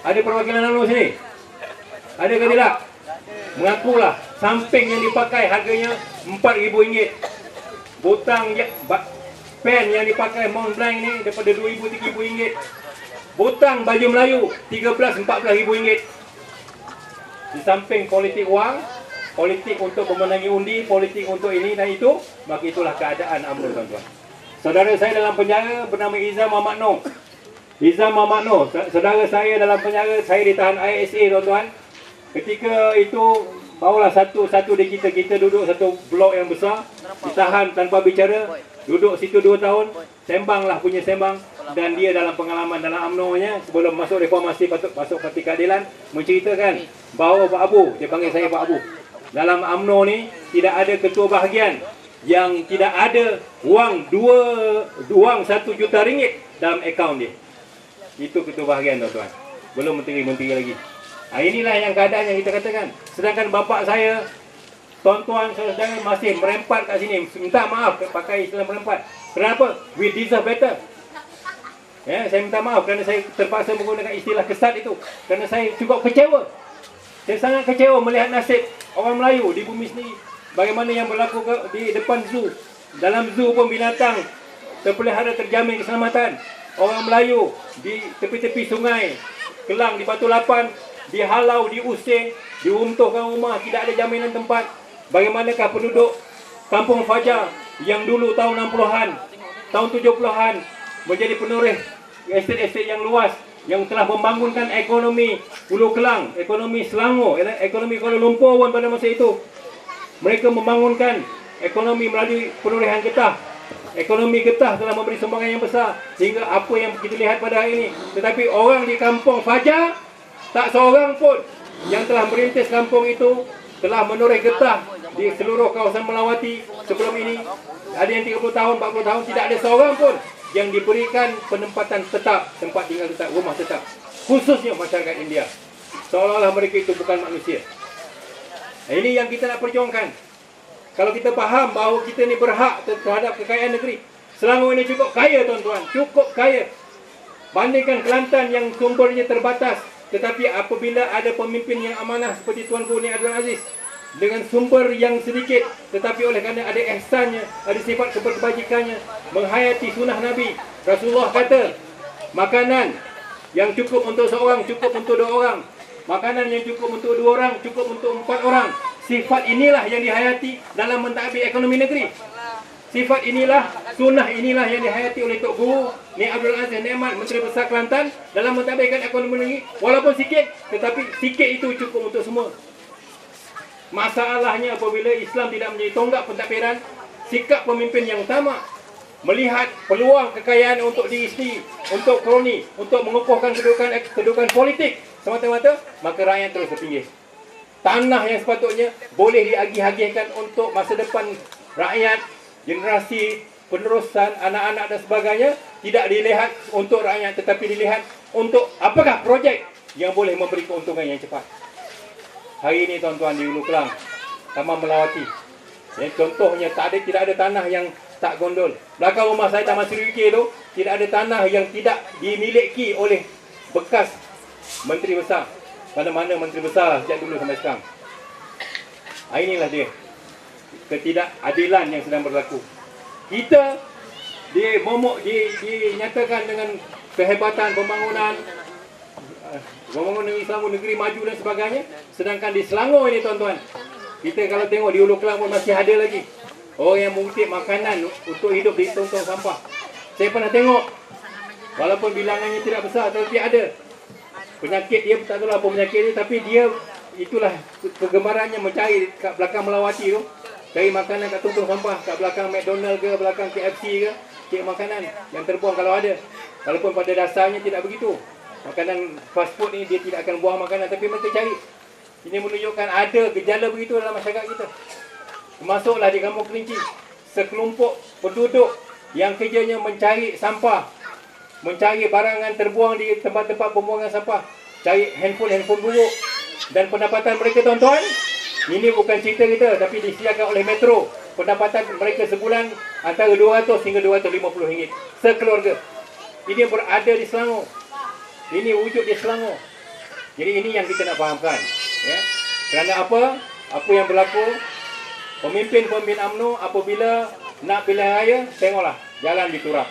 Ada perwakilan UMNO sini? Ada ke tidak? Mengakulah samping yang dipakai harganya RM4,000. Botang pen yang dipakai Mont Blanc ni daripada RM2,000-3,000. Botang baju Melayu RM13,000-14,000. Di samping politik wang, politik untuk memenangi undi, politik untuk ini dan itu, maka itulah keadaan UMNO, tuan-tuan. Saudara saya dalam penjara bernama Izam Muhammad Noh. Izam Muhammad Noh, saudara saya dalam penjara, saya ditahan ISA, tuan-tuan. Ketika itu, barulah satu di kita duduk satu blok yang besar, ditahan tanpa bicara, duduk situ 2 tahun, sembanglah punya sembang, dan dia dalam pengalaman dalam UMNO-nya, sebelum masuk reformasi, masuk Parti Keadilan, menceritakan bahawa Pak Abu, dia panggil saya Pak Abu, dalam UMNO ni tidak ada ketua bahagian yang tidak ada wang RM1 juta dalam akaun dia. Itu ketua bahagian, tuan-tuan. Belum menteri-menteri lagi. Inilah yang keadaan yang kita katakan. Sedangkan bapak saya, tuan-tuan saudara masih merempat kat sini. Minta maaf pakai istilah merempat. Kenapa? We deserve better. Ya, saya minta maaf kerana saya terpaksa menggunakan istilah kesat itu. Kerana saya cukup kecewa. Saya sangat kecewa melihat nasib orang Melayu di bumi sendiri. Bagaimana yang berlaku di depan zoo. Dalam zoo pun binatang terpelihara terjamin keselamatan. Orang Melayu di tepi-tepi sungai Kelang, di Batu Lapan, dihalau, diusir, diruntuhkan rumah, tidak ada jaminan tempat. Bagaimanakah penduduk Kampung Fajar yang dulu tahun 60-an, tahun 70-an menjadi penerus estet-estet yang luas, yang telah membangunkan ekonomi Pulau Kelang, ekonomi Selangor, ekonomi Kuala Lumpur pun pada masa itu. Mereka membangunkan ekonomi melalui penurunan getah. Ekonomi getah telah memberi sumbangan yang besar sehingga apa yang kita lihat pada hari ini. Tetapi orang di Kampung Fajar, tak seorang pun yang telah merintis kampung itu telah menoreh getah di seluruh kawasan Melawati sebelum ini. Ada yang 30 tahun, 40 tahun, tidak ada seorang pun yang diberikan penempatan tetap, tempat tinggal tetap, rumah tetap. Khususnya masyarakat India. Seolah-olah mereka itu bukan manusia. Ini yang kita nak perjuangkan. Kalau kita faham bahawa kita ni berhak terhadap kekayaan negeri. Selangor ini cukup kaya, tuan-tuan. Cukup kaya. Bandingkan Kelantan yang sumbernya terbatas. Tetapi apabila ada pemimpin yang amanah seperti Tuan Guru Ni Abdul Aziz, dengan sumber yang sedikit, tetapi oleh kerana ada ihsannya, ada sifat kebajikannya, menghayati sunnah Nabi. Rasulullah kata, makanan yang cukup untuk seorang, cukup untuk 2 orang. Makanan yang cukup untuk 2 orang, cukup untuk 4 orang. Sifat inilah yang dihayati dalam mentadbir ekonomi negeri. Sifat inilah, sunnah inilah yang dihayati oleh Tok Guru Ni Abdul Aziz Nikmat, Menteri Besar Kelantan, dalam mentadbirkan ekonomi negeri. Walaupun sikit, tetapi sikit itu cukup untuk semua. Masalahnya apabila Islam tidak menjadi tonggak pentadbiran, sikap pemimpin yang tamak, melihat peluang kekayaan untuk diri sendiri, untuk kroni, untuk mengukuhkan kedudukan politik semata-mata, maka rakyat terus terpinggir. Tanah yang sepatutnya boleh diagih-agihkan untuk masa depan rakyat, generasi penerusan, anak-anak dan sebagainya, tidak dilihat untuk rakyat tetapi dilihat untuk apakah projek yang boleh memberi keuntungan yang cepat. Hari ini, tuan-tuan, di Hulu Kelang, Taman Melawati, contohnya tidak ada tanah yang tak gondol. Belakang rumah saya, Taman Sri Wiki itu, tidak ada tanah yang tidak dimiliki oleh bekas menteri besar. Mana-mana menteri besar sejak dulu sampai sekarang. Inilah dia ketidakadilan yang sedang berlaku. Kita dinyatakan dengan kehebatan pembangunan Selangor, negeri maju dan sebagainya. Sedangkan di Selangor ini, tuan-tuan, kita kalau tengok di Hulu Kelang pun masih ada lagi orang yang mengutip makanan untuk hidup di tong-tong sampah. Saya pernah tengok, walaupun bilangannya tidak besar, tetapi ada penyakit. Dia tak tahu apa penyakit dia, tapi dia itulah kegemarannya mencari kat belakang Melawati tu, cari makanan kat tong-tong sampah, kat belakang McDonald ke, belakang KFC ke, cari makanan yang terbuang kalau ada. Walaupun pada dasarnya tidak begitu. Makanan fast food ni dia tidak akan buang makanan, tapi mereka cari. Ini menunjukkan ada gejala begitu dalam masyarakat kita. Termasuklah di Kampung Kerinci, sekelompok penduduk yang kerjanya mencari sampah, mencari barangan terbuang di tempat-tempat pembuangan sampah, cari handphone buruk. Dan pendapatan mereka, tuan-tuan, ini bukan cerita kita, tapi disediakan oleh Metro. Pendapatan mereka sebulan antara 200 hingga 250 ringgit sekeluarga. Ini berada di Selangor. Ini wujud di Selangor. Jadi ini yang kita nak fahamkan, ya. Kerana apa? Apa yang berlaku? Pemimpin-pemimpin UMNO apabila nak pilihan raya, tengoklah jalan diturap.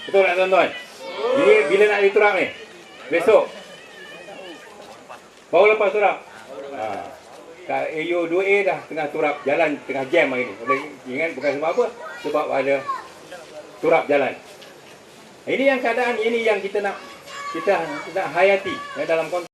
Betul tak tuan-tuan? Jadi bila nak diturap ni? Besok. Baru lepas turap. Kat AU 2A dah tengah turap jalan, tengah jam hari ni. Ingat bukan sebab apa? Sebab ada turap jalan. Ini yang keadaan ini yang kita nak hayati, ya, dalam konteks